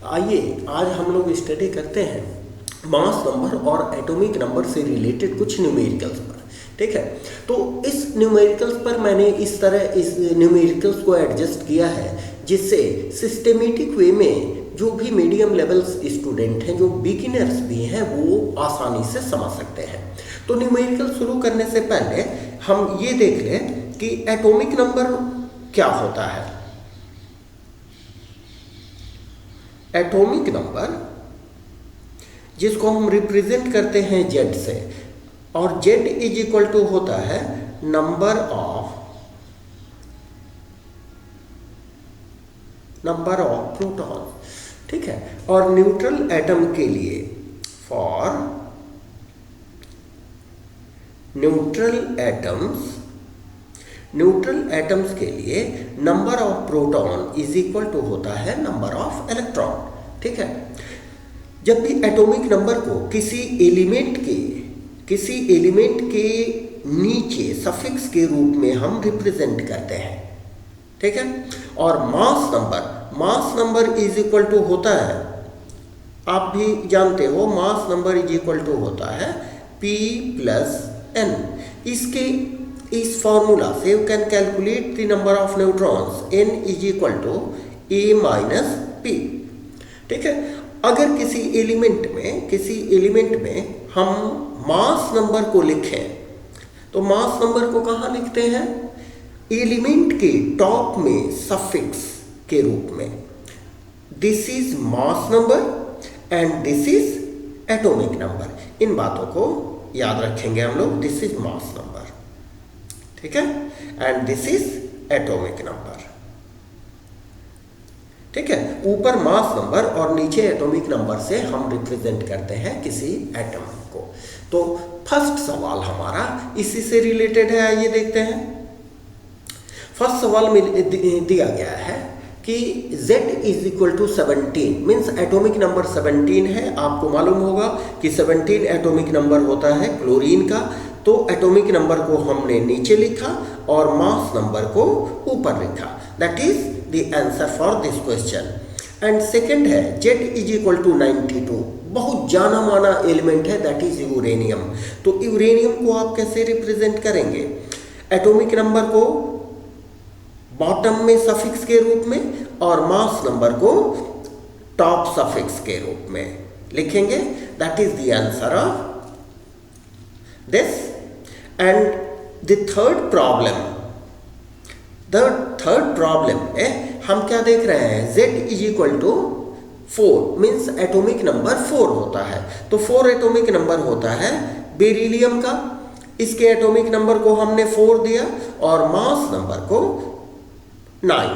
आइए आज हम लोग स्टडी करते हैं मास नंबर और एटॉमिक नंबर से रिलेटेड कुछ न्यूमेरिकल्स पर। ठीक है, तो इस न्यूमेरिकल्स पर मैंने इस तरह इस न्यूमेरिकल्स को एडजस्ट किया है जिससे सिस्टेमेटिक वे में जो भी मीडियम लेवल्स स्टूडेंट हैं, जो बिगिनर्स भी हैं, वो आसानी से समझ सकते हैं। तो न्यूमेरिकल शुरू करने से पहले हम ये देख लें कि एटॉमिक नंबर क्या होता है। एटॉमिक नंबर जिसको हम रिप्रेजेंट करते हैं Z से, और Z इज इक्वल टू होता है नंबर ऑफ प्रोटॉन। ठीक है, और न्यूट्रल एटम के लिए फॉर न्यूट्रल एटम्स के लिए number of proton is equal to होता है नंबर ऑफ इलेक्ट्रॉन। ठीक है, जब भी एटॉमिक नंबर को किसी एलिमेंट के नीचे सफिक्स के रूप में हम रिप्रेजेंट करते हैं। ठीक है, और mass number is equal to होता है, आप भी जानते हो, mass number is equal to होता है P प्लस N। इस फॉर्मूला से you can calculate the number of neutrons, N is equal to A minus P। ठीक है, अगर किसी एलिमेंट में हम मास नंबर को लिखें तो मास नंबर को कहाँ लिखते हैं? एलिमेंट के टॉप में सफिक्स के रूप में। This is mass number and this is atomic number. इन बातों को याद रखेंगे हम लोग। दिस इज मास नंबर, ठीक है, and this is atomic number. ठीक है, ऊपर मास नंबर और नीचे एटॉमिक नंबर से हम रिप्रेजेंट करते हैं किसी एटम को। तो फर्स्ट सवाल हमारा इसी से रिलेटेड है। आइए देखते हैं। फर्स्ट सवाल में दिया गया है कि Z is equal to 17, means atomic number 17 है। आपको मालूम होगा कि 17 एटॉमिक नंबर होता है क्लोरीन का। तो एटॉमिक नंबर को हमने नीचे लिखा और मास नंबर को ऊपर लिखा। That is the answer for this question. And second है Z इज इक्वल टू 92, बहुत जाना माना एलिमेंट है, दैट इज यूरेनियम। तो यूरेनियम को आप कैसे रिप्रेजेंट करेंगे? एटॉमिक नंबर को बॉटम में सफिक्स के रूप में और मास नंबर को टॉप सफिक्स के रूप में लिखेंगे। That is the answer of this. And the third problem में हम क्या देख रहे हैं? Z is equal to 4, means atomic number 4 होता है। तो 4 एटॉमिक नंबर होता है बेरिलियम का। इसके एटॉमिक नंबर को हमने 4 दिया और मास नंबर को 9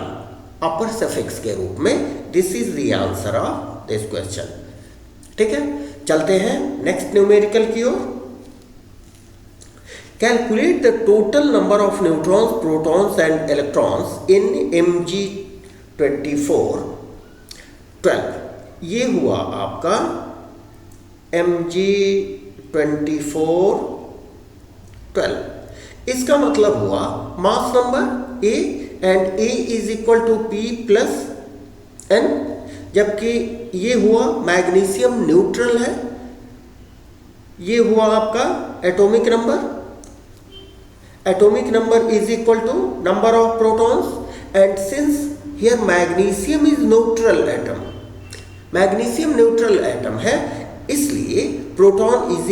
अपर सफिक्स के रूप में। This is the answer of this question. ठीक है, चलते हैं नेक्स्ट न्यूमेरिकल की ओर। Calculate the total number of neutrons, protons and electrons in Mg24 12। ये हुआ आपका Mg24 12। इसका मतलब हुआ mass number A and A is equal to P plus N, जबकि ये हुआ मैग्नीशियम न्यूट्रल है। ये हुआ आपका atomic number is equal to number of protons. And since here magnesium is neutral atom है, इसलिए proton is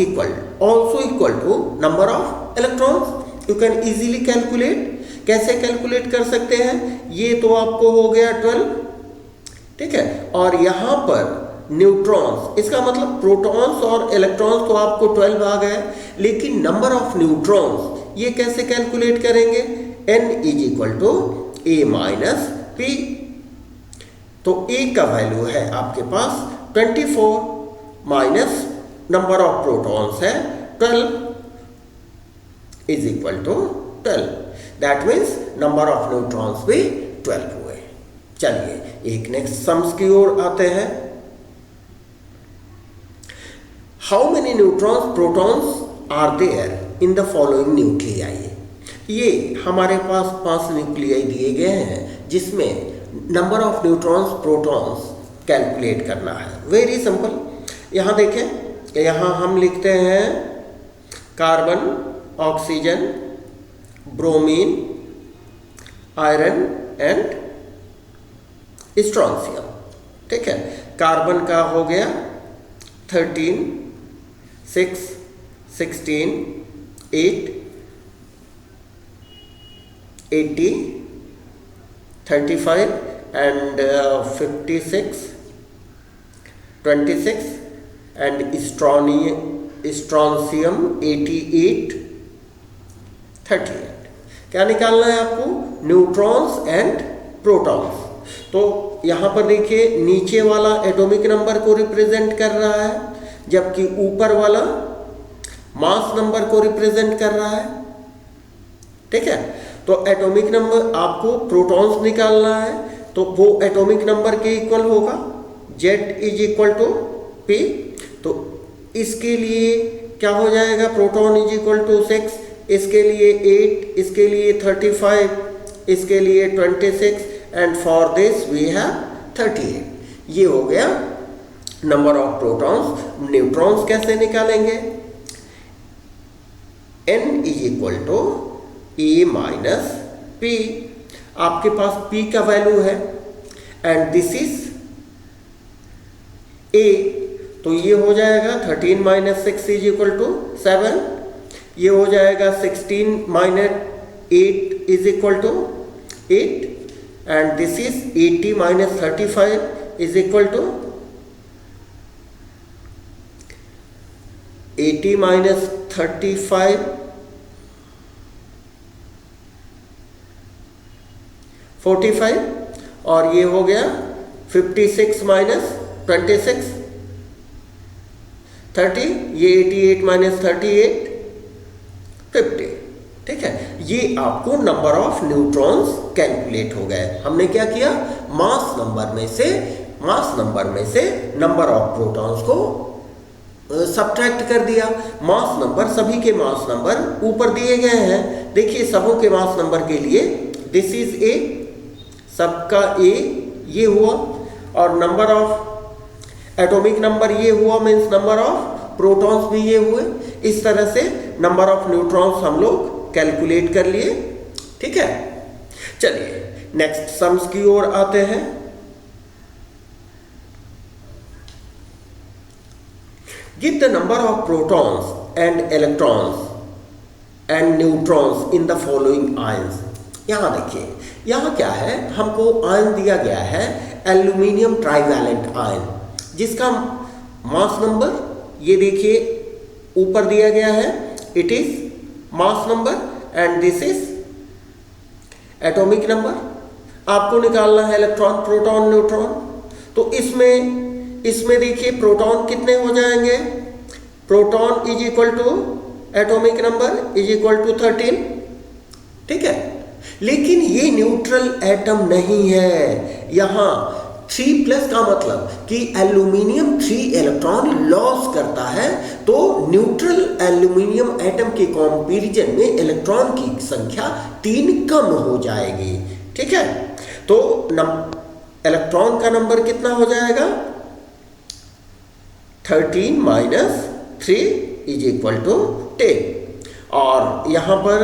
also equal to number of electrons. You can easily calculate. कैसे कैलकुलेट कर सकते हैं? ये तो आपको हो गया 12, ठीक है, और यहां पर न्यूट्रॉन्स, इसका मतलब प्रोटॉन्स और इलेक्ट्रॉन्स तो आपको 12 आ गए, लेकिन नंबर ऑफ न्यूट्रॉन्स ये कैसे कैलकुलेट करेंगे? N is equal to A minus P। तो A का वैल्यू है आपके पास 24 माइनस नंबर ऑफ प्रोटॉन्स है 12 is equal to 12। That means number of neutrons भी 12 हुए। चलिए एक नेक्स्ट सम्स की ओर आते हैं। How many neutrons, protons are there in the following nuclei. ये हमारे पास 5 न्यूक्लियाई दिए गए हैं जिसमें number of neutrons, protons calculate करना है। Very simple. यहाँ देखें, यहाँ हम लिखते हैं carbon, oxygen, bromine, iron and strontium. ठीक है, कार्बन का हो गया 13, 6, 16, 8, 80, 35 and 56, 26 and स्ट्रोंशियम 88, 38। क्या निकालना है आपको? Neutrons and protons. तो यहाँ पर देखिए, नीचे वाला एटॉमिक नंबर को रिप्रेजेंट कर रहा है, जबकि ऊपर वाला मास नंबर को रिप्रेजेंट कर रहा है। ठीक है, तो एटॉमिक नंबर आपको प्रोटॉन्स निकालना है, तो वो एटॉमिक नंबर के इक्वल होगा, Z is equal to P। तो इसके लिए क्या हो जाएगा? प्रोटॉन इज इक्वल टू 6, इसके लिए 8, इसके लिए 35, इसके लिए 26 and for this we have 38। ये हो गया नंबर ऑफ प्रोटॉन्स। न्यूट्रॉन्स कैसे निकालेंगे? N is equal to A minus P। आपके पास P का वैल्यू है एंड दिस इज A, तो ये हो जाएगा 13 माइनस 6 इज इक्वल टू 7। ये हो जाएगा 16 minus 8 is equal to 8 and this is 80 minus 35 is equal to 80 minus 35 45 और ये हो गया 56 माइनस 26 30, ये 88 माइनस 38 50। ठीक है, ये आपको नंबर ऑफ न्यूट्रॉन्स कैलकुलेट हो गए। हमने क्या किया? मास नंबर में से नंबर ऑफ प्रोटॉन्स को सब्ट्रैक्ट कर दिया। मास नंबर, सभी के मास नंबर ऊपर दिए गए हैं। देखिए, सबों के मास नंबर के लिए दिस इज A, सबका A ये हुआ, और नंबर ऑफ एटॉमिक नंबर ये हुआ, मीन्स नंबर ऑफ प्रोटॉन्स भी ये हुए। इस तरह से नंबर ऑफ न्यूट्रॉन्स हम लोग कैलकुलेट कर लिए। ठीक है, चलिए नेक्स्ट सम्स की ओर आते हैं। Give the number of protons and electrons and neutrons in the following ions. यहां देखिए, यहां क्या है, हमको आयन दिया गया है एल्यूमिनियम ट्राइवैलेंट आयन, जिसका मास नंबर ये देखिए ऊपर दिया गया है, it is mass number and this is atomic number. आपको निकालना है इलेक्ट्रॉन, प्रोटॉन, न्यूट्रॉन। तो इसमें देखिए प्रोटॉन कितने हो जाएंगे? Proton is equal to atomic number is equal to 13। ठीक है, लेकिन ये न्यूट्रल एटम नहीं है। यहां 3+ का मतलब कि एल्यूमिनियम 3 इलेक्ट्रॉन लॉस करता है, तो न्यूट्रल एल्यूमिनियम एटम के कंपैरिजन में इलेक्ट्रॉन की संख्या 3 कम हो जाएगी। ठीक है, तो इलेक्ट्रॉन का नंबर कितना हो जाएगा? 13 माइनस 3 इज इक्वल टू 10। और यहां पर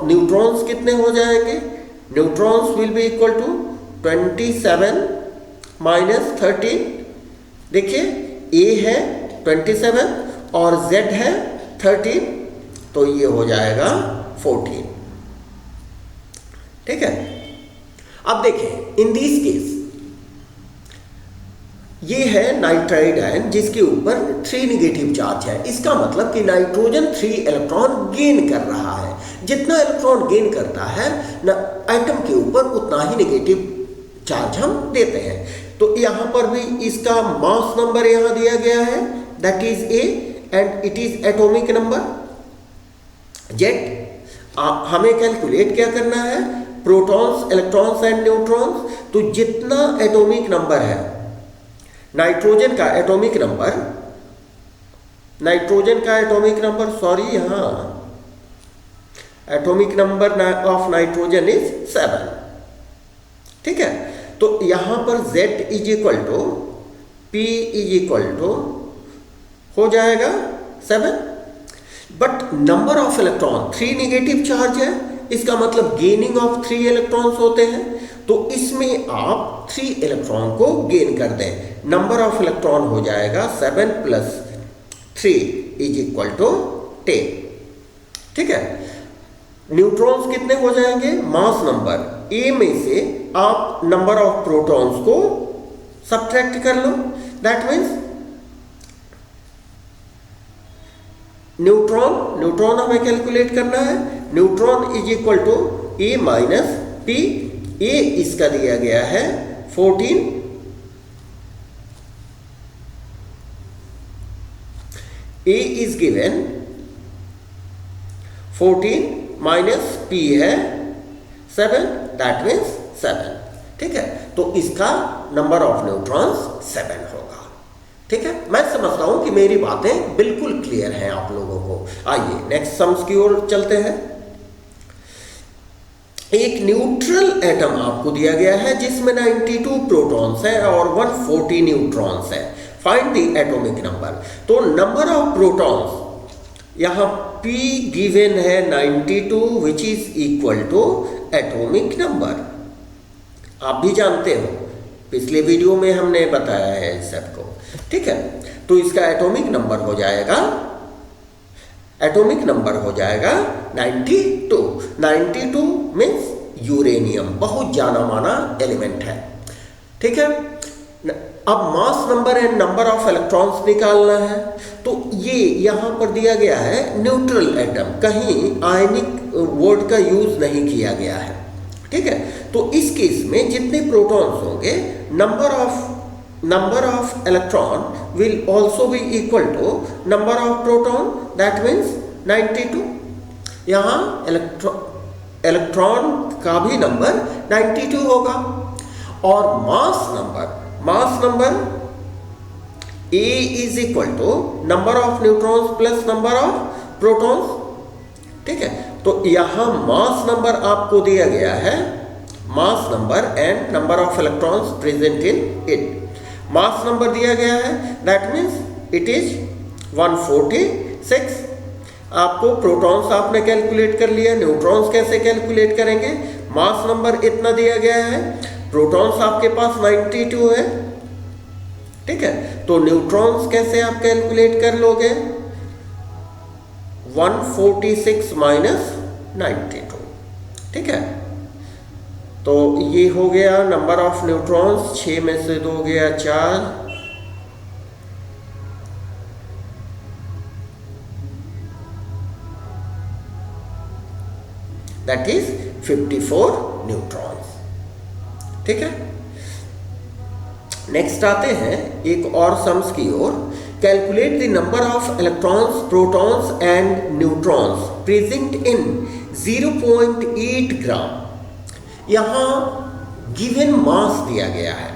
न्यूट्रॉन्स कितने हो जाएंगे? Neutrons will be equal to 27 minus 13। देखिए, A है 27 और Z है 13, तो ये हो जाएगा 14। ठीक है, अब देखें, इन दिस केस ये है नाइट्राइड आयन, जिसके ऊपर 3 नेगेटिव चार्ज है। इसका मतलब कि नाइट्रोजन 3 इलेक्ट्रॉन गेन कर रहा है। जितना इलेक्ट्रॉन गेन करता है एटम के ऊपर, उतना ही नेगेटिव चार्ज हम देते हैं। तो यहाँ पर भी इसका मास नंबर यहाँ दिया गया है, that is A and it is atomic number Z। हमें कैलकुलेट क्या करना है? Protons, electrons and neutrons. तो जितना एटॉमिक नंबर है नाइट्रोजन का एटॉमिक नंबर, सॉरी, यहाँ atomic number of nitrogen is 7। ठीक है, तो यहां पर Z is equal to P is equal to हो जाएगा 7, but number of electron 3 negative charge है, इसका मतलब गेनिंग ऑफ 3 इलेक्ट्रॉन्स होते हैं, तो इसमें आप 3 इलेक्ट्रॉन को गेन कर दें, नंबर ऑफ इलेक्ट्रॉन हो जाएगा 7 प्लस 3 इज इक्वल टू 10। ठीक है, न्यूट्रॉन्स कितने हो जाएंगे, मास नंबर ए में से आप नंबर ऑफ प्रोटॉन्स को सब्ट्रैक्ट कर लो, दैट मीन्स न्यूट्रॉन हमें कैलकुलेट करना है, neutron is equal to A minus P, A इसका दिया गया है 14, A is given 14 minus P है 7, दैट मीन्स 7। ठीक है, तो इसका नंबर ऑफ न्यूट्रॉन्स 7 होगा। ठीक है, मैं समझता हूं कि मेरी बातें बिल्कुल क्लियर हैं आप लोगों को। आइए नेक्स्ट सम्स की ओर चलते हैं। एक न्यूट्रल एटम आपको दिया गया है जिसमें 92 प्रोटॉन्स हैं और 140 न्यूट्रॉन्स हैं। Find the atomic number. तो नंबर ऑफ प्रोटॉन्स यहां P गिवन है 92 which is equal to atomic number. आप भी जानते हो, पिछले वीडियो में हमने बताया है इस सबको। ठीक है, तो इसका एटॉमिक नंबर हो जाएगा 92। 92 मीन्स यूरेनियम, बहुत जाना माना एलिमेंट है। ठीक है, अब मास number and number of electrons निकालना है, तो ये यहां पर दिया गया है न्यूट्रल एटम, कहीं आयनिक वर्ड का यूज नहीं किया गया है। ठीक है, तो इस केस में जितने प्रोटॉन्स होंगे number of electron will also be equal to number of proton, that means 92। यहाँ इलेक्ट्रॉन का भी नंबर 92 होगा, और mass number A is equal to number of neutrons plus number of protons। ठीक है, तो यहाँ मास नंबर आपको दिया गया है, मास number and number of electrons present in it. Mass number दिया गया है, दैट मीन्स इट इज 146। आपको प्रोटॉन्स आपने कैलकुलेट कर लिया, न्यूट्रॉन्स कैसे कैलकुलेट करेंगे, मास नंबर इतना दिया गया है, प्रोटॉन्स आपके पास 92 है। ठीक है, तो न्यूट्रॉन्स कैसे आप कैलकुलेट कर लोगे, 146 माइनस 92। ठीक है, तो ये हो गया नंबर ऑफ न्यूट्रॉन्स, 6 में से 2 गया 4, दैट इज 54 न्यूट्रॉन्स। ठीक है, नेक्स्ट आते हैं एक और सम्स की ओर। Calculate the number of electrons, protons and neutrons present in 0.8 gram. यहां गिवन मास दिया गया है,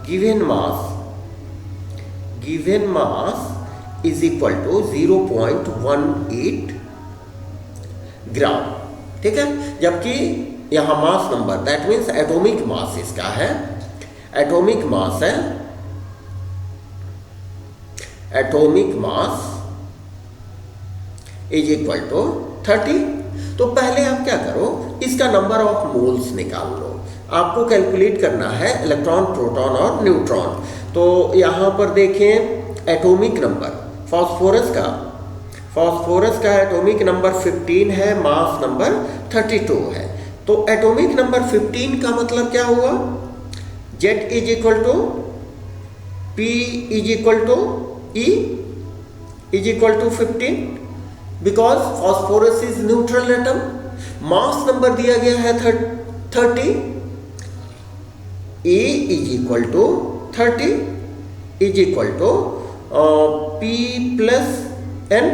given mass is equal to 0.18 gram. ठीक है, जबकि यहां mass number, that means atomic mass इसका है, atomic mass is equal to 30। तो पहले आप क्या करो, इसका नंबर ऑफ मोल्स निकाल लो। आपको कैलकुलेट करना है इलेक्ट्रॉन, प्रोटॉन और न्यूट्रॉन। तो यहां पर देखें एटॉमिक नंबर फास्फोरस का एटॉमिक नंबर 15 है, मास नंबर 32 है। तो एटॉमिक नंबर 15 का मतलब क्या हुआ, Z is equal to P is equal to E is equal to 15, because phosphorus is neutral atom. Mass number दिया गया है 30, A is equal to 30 is equal to P plus N।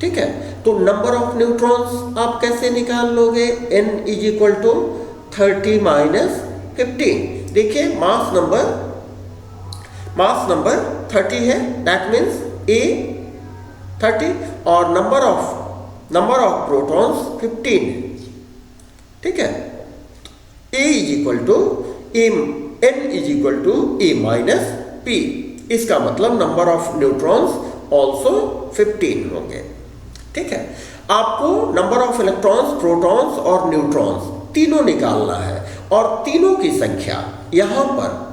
ठीक है, तो नंबर ऑफ न्यूट्रॉन्स आप कैसे निकाल लोगे, N is equal to 30 minus 15। देखिए मास नंबर 30 है, दैट मीन्स A 30 और नंबर ऑफ प्रोटॉन्स 15। ठीक है, A is equal to n is equal to A minus P। इसका मतलब नंबर ऑफ न्यूट्रॉन्स ऑल्सो 15 होंगे। ठीक है, आपको नंबर ऑफ इलेक्ट्रॉन्स, प्रोटॉन्स और न्यूट्रॉन्स तीनों निकालना है, और तीनों की संख्या यहां पर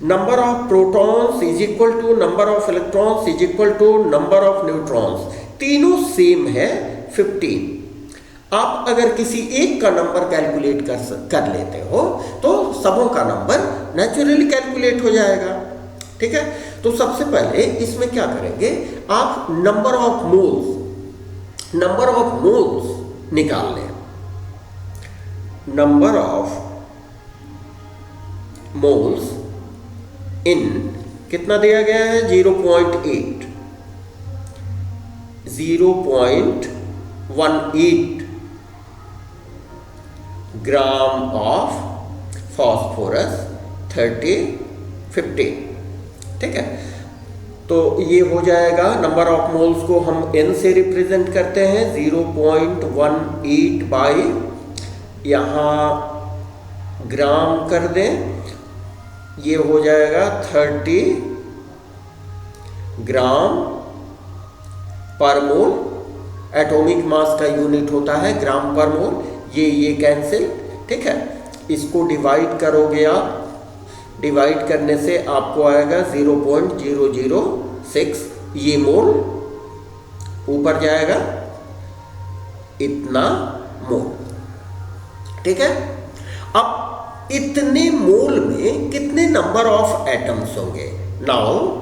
number of protons is equal to number of electrons is equal to number of neutrons, तीनों सेम है 15। आप अगर किसी एक का नंबर कैलकुलेट कर लेते हो तो सबों का नंबर नेचुरली कैलकुलेट हो जाएगा। ठीक है, तो सबसे पहले इसमें क्या करेंगे, आप नंबर ऑफ मोल्स निकाल लें। नंबर ऑफ मोल्स इन कितना दिया गया है, 0.8, 0.18 ग्राम ऑफ फॉस्फोरस 30-15। ठीक है, तो ये हो जाएगा, नंबर ऑफ मोल्स को हम n से रिप्रेजेंट करते हैं, 0.18 बाई यहाँ ग्राम कर दें, ये हो जाएगा 30 ग्राम पर मोल। एटॉमिक मास का यूनिट होता है ग्राम पर मोल, ये कैंसिल। ठीक है, इसको डिवाइड करोगे आप, डिवाइड करने से आपको आएगा 0.006, ये मोल ऊपर जाएगा इतना मोल। ठीक है, अब इतने मोल में कितने नंबर ऑफ एटम्स होंगे? Now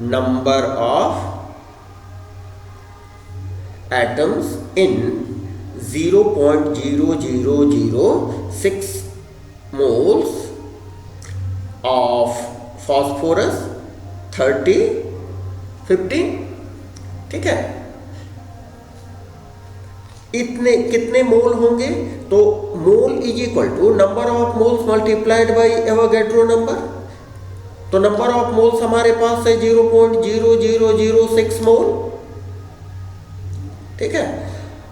number of atoms in 0.0006 moles of phosphorus 30-15। ठीक है, इतने कितने मोल होंगे? तो mole is equal to number of moles multiplied by Avogadro number. तो नंबर ऑफ मोल्स हमारे पास है 0.0006 मोल। ठीक है,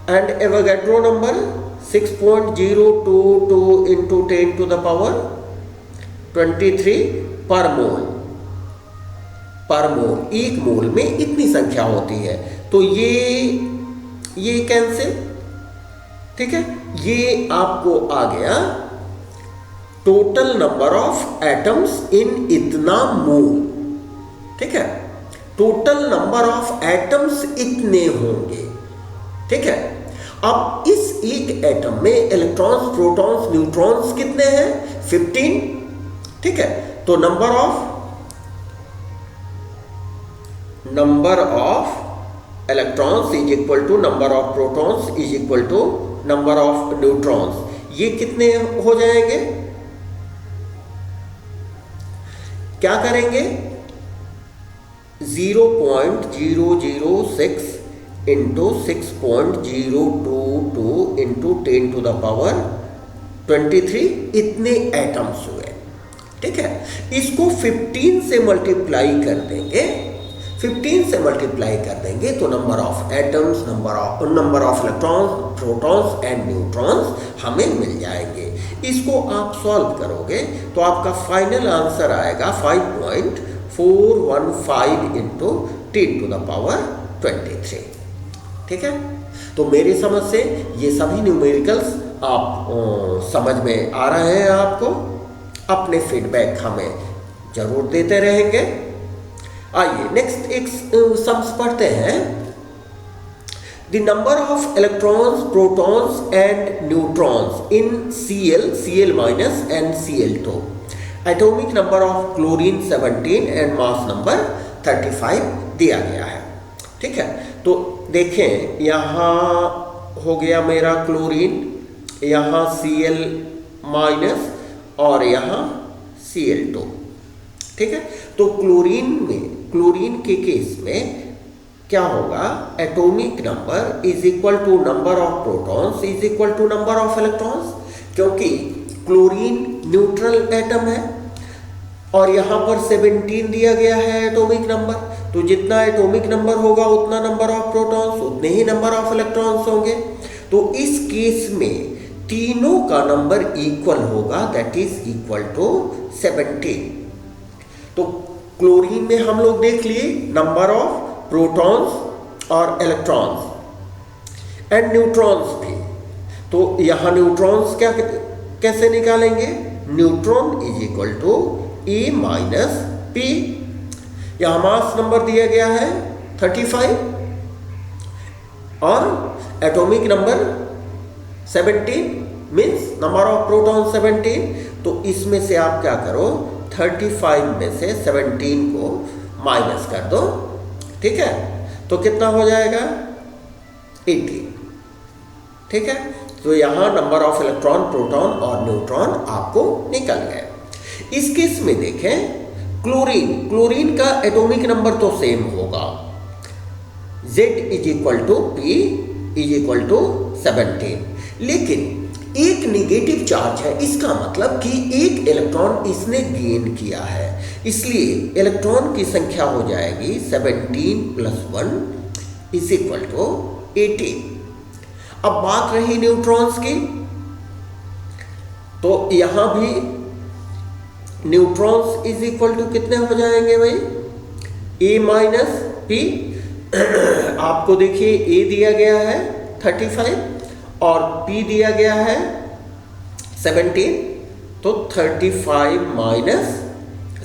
and Avogadro number 6.022 into 10 to the power 23 पर मोल। एक मोल में इतनी संख्या होती है, तो ये कैंसिल। ठीक है, ये आपको आ गया total number of atoms in इतना मोल। ठीक है, टोटल नंबर ऑफ एटम्स इतने होंगे। ठीक है, अब इस एक एटम में इलेक्ट्रॉन्स, प्रोटॉन्स, न्यूट्रॉन्स कितने हैं? 15। ठीक है, तो number of electrons is equal to number of protons is equal to number of neutrons. ये कितने हो जाएंगे? क्या करेंगे? 0.006 into 6.022 into 10 to the power 23, इतने एटम्स हुए। ठीक है, इसको 15 से मल्टीप्लाई कर देंगे। 15 से मल्टीप्लाई कर देंगे तो number of atoms, number of electrons, protons and neutrons हमें मिल जाएंगे। इसको आप सॉल्व करोगे तो आपका फाइनल आंसर आएगा 5.415 इंटू 10 टू द पावर 23। ठीक है, तो मेरी समझ से ये सभी न्यूमेरिकल्स आप समझ में आ रहे हैं आपको। अपने फीडबैक हमें जरूर देते रहेंगे। आइए नेक्स्ट एक सम्स पढ़ते हैं। The number of electrons, protons and neutrons in Cl minus and Cl2। Atomic number of chlorine 17 and mass number 35 दिया गया है। ठीक है, तो देखें यहाँ हो गया मेरा क्लोरीन, यहाँ Cl माइनस और यहाँ Cl2। ठीक है, तो क्लोरीन के केस में क्या होगा? Atomic number is equal to number of protons is equal to number of electrons, क्योंकि क्लोरीन न्यूट्रल एटम है और यहाँ पर 17 दिया गया है एटॉमिक नंबर। तो जितना एटॉमिक नंबर होगा उतना नंबर ऑफ प्रोटॉन्स, उतने ही नंबर ऑफ इलेक्ट्रॉन्स होंगे। तो इस केस में तीनों का नंबर इक्वल होगा, दैट इज इक्वल टू 17। तो क्लोरीन में हम लोग देख लिए नंबर ऑफ प्रोटॉन्स और इलेक्ट्रॉन्स एंड न्यूट्रॉन्स भी। तो यहां न्यूट्रॉन्स क्या कैसे निकालेंगे? Neutron is equal to A minus P. यहां मास नंबर दिया गया है 35 और atomic number 17 means number of proton 17। तो इसमें से आप क्या करो, 35 में से 17 को माइनस कर दो, ठीक है? तो कितना हो जाएगा? 18, ठीक है? तो यहां नंबर ऑफ इलेक्ट्रॉन, प्रोटॉन और न्यूट्रॉन आपको निकल गए। इस केस में देखें क्लोरीन का एटॉमिक नंबर तो सेम होगा, Z is equal to P is equal to 17, लेकिन एक निगेटिव चार्ज है, इसका मतलब कि एक इलेक्ट्रॉन इसने गेन किया है, इसलिए इलेक्ट्रॉन की संख्या हो जाएगी 17 + 1 इज इक्वल टू 18। अब बात रही न्यूट्रॉन्स की, तो यहां भी न्यूट्रॉन्स इज इक्वल टू कितने हो जाएंगे भाई? A minus P। आपको देखिए A दिया गया है 35 और P दिया गया है 17, तो 35 माइनस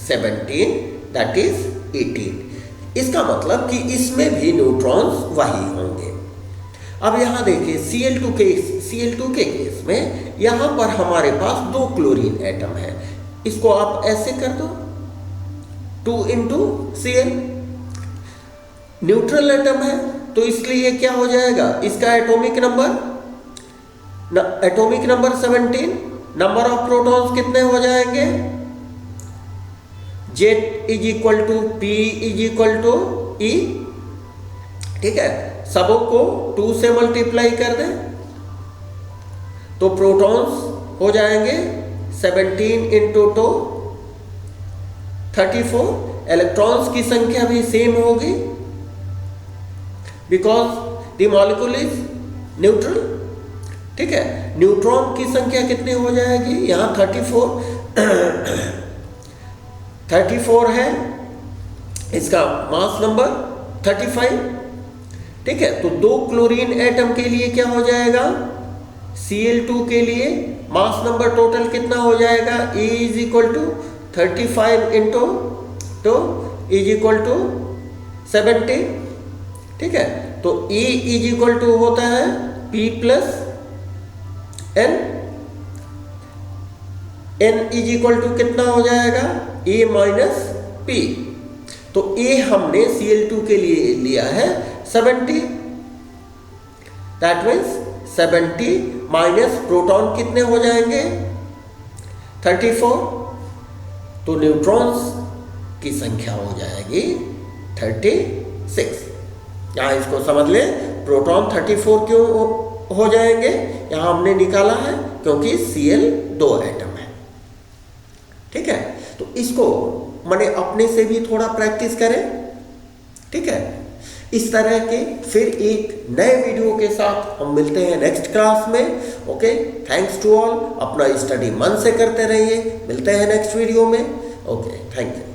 17 दैट इज 18। इसका मतलब कि इसमें भी न्यूट्रॉन्स वही होंगे। अब यहां देखिए Cl2 के केस में यहां पर हमारे पास 2 क्लोरीन एटम है, इसको आप ऐसे कर दो 2 × Cl। न्यूट्रल एटम है तो इसलिए क्या हो जाएगा, इसका atomic number 17, number of protons कितने हो जाएंगे? Z is equal to P is equal to E, ठीक है? सबों को 2 से मल्टीप्लाई कर दें तो प्रोटॉन्स हो जाएंगे 17 × 2 34। इलेक्ट्रॉन्स की संख्या भी सेम होगी because the molecule is neutral, ठीक है? न्यूट्रॉन की संख्या कितनी हो जाएगी? यहां 34 है, इसका मास नंबर 35, ठीक है? तो 2 क्लोरीन एटम के लिए क्या हो जाएगा? Cl2 के लिए मास नंबर टोटल कितना हो जाएगा? E is equal to 35 × 2 is equal to 70, ठीक है? तो E इज इक्वल टू होता है P + N। N is equal to कितना हो जाएगा? A minus P। तो A हमने Cl2 के लिए लिया है 70, दैट मीन्स 70 माइनस प्रोटॉन कितने हो जाएंगे? 34। तो न्यूट्रॉन्स की संख्या हो जाएगी 36। यहाँ इसको समझ ले, प्रोटॉन 34 क्यों हो जाएंगे? यहाँ हमने निकाला है क्योंकि Cl 2 एटम है, ठीक है? तो इसको मैंने अपने से भी थोड़ा प्रैक्टिस करें, ठीक है? इस तरह के फिर एक नए वीडियो के साथ हम मिलते हैं नेक्स्ट क्लास में। Okay, thanks to all. अपना स्टडी मन से करते रहिए। मिलते हैं नेक्स्ट वीडियो में। Okay, thank you.